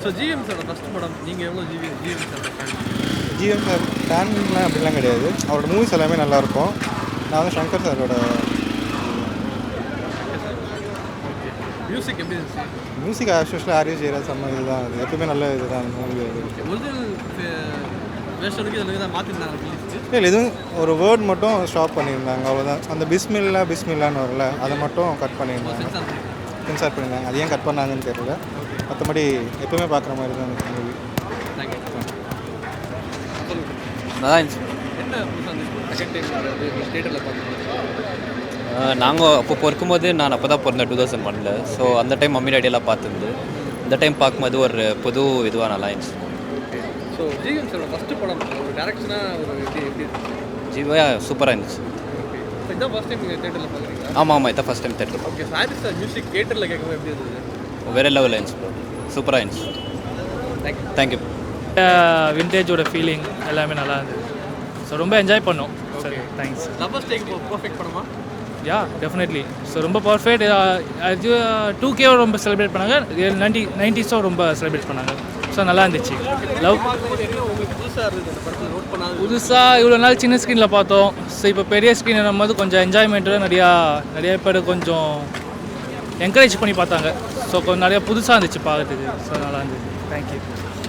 So G M சாரோட first படம் நீங்கள் எவ்வளோ ஜிஎம் சாரோட ஃபேன்? ஜிஎம் சார் ஃபேன்லாம் அப்படிலாம் கிடையாது. அவரோட மூவிஸ் எல்லாமே நல்லாயிருக்கும். நான் வந்து சங்கர் சாரோட ஓகே. மியூசிக் எப்படி இருந்துச்சு? Music as usual Harris Jayaraj செம்ம இதுதான். அது எப்பவுமே நல்ல இதுதான் மூவி. ஓகே. ஒரிஜினல் வேர்ஷனுக்கு இதில் தான் மாற்றிருந்தாங்க ரிலீஸ்க்கு. இல்லை எதுவும் ஒரு வேர்ட் மட்டும் ஸ்டாப் பண்ணியிருந்தாங்க, அவ்வளோதான். அந்த பிஸ்மில்லான்னு வரல, அதை மட்டும் கட் பண்ணியிருந்தாங்க, சென்சார் பண்ணியிருந்தாங்க. அது ஏன் கட் பண்ணாங்கன்னு தெரியல. மற்றபடி எப்பவுமே பார்க்குற மாதிரி தான் மூவி. தேங்க்யூ. நல்லா இருந்துச்சு. என்ன செகண்ட் டைம் தியேட்டரில் பார்க்கும்போது? நாங்கள் அப்போ பிறக்கும்போது நான் அப்போ தான் பிறந்தேன் 2001. ஸோ அந்த டைம் மம்மி டேடியெல்லாம் பார்த்துருந்து இந்த டைம் பார்க்கும்போது ஒரு புது இதுவாக நல்லா இருந்துச்சு. ஓகே. ஸோ ஜிஎம் சாரோட ஃபஸ்ட்டு படம் ஒரு டேரக்ஷனாக ஒரு எப்படி இருந்துச்சு? ஜீவா சூப்பராக இருந்துச்சு. ஓகே. ஸோ இதான் ஃபஸ்ட் டைம் நீங்கள் தியேட்டரில் பார்க்குறீங்களா? ஆமாம் இதான் first time theatre okay. Harris sir music தியேட்டரில் கேட்கும்போது எப்படி இருந்தது? வேறு லெவலில் இருந்துச்சு, சூப்பராக இருந்துச்சு. தேங்க்யூ. விண்டேஜோட ஃபீலிங் எல்லாமே நல்லா இருந்தது. ஸோ ரொம்ப என்ஜாய் பண்ணோம். சரி, தேங்க்ஸ். லவ்வர்ஸ் டேக் பர்ஃபெக்ட் படமா? Yeah definitely. ஸோ ரொம்ப பர்ஃபெக்ட். அது 2K ரொம்ப செலிப்ரேட் பண்ணாங்க, 90s ரொம்ப செலிப்ரேட் பண்ணாங்க. ஸோ நல்லா இருந்துச்சு. லவ் பார்க்கும்போது என்ன உங்களுக்கு புதுசாக இருந்தது அந்த படத்தில் நோட் பண்ணாது? புதுசாக இவ்வளோ நாள் சின்ன ஸ்க்ரீனில் பார்த்தோம். ஸோ இப்போ பெரிய ஸ்க்ரீன் போது கொஞ்சம் என்ஜாய்மெண்ட்டோட நிறைய பேர் கொஞ்சம் என்கரேஜ் பண்ணி பார்த்தாங்க. ஸோ கொஞ்சம் நிறையா புதுசாக இருந்துச்சு பார்க்குறதுக்கு. ஸோ நல்லா இருந்துச்சு. தேங்க்யூ.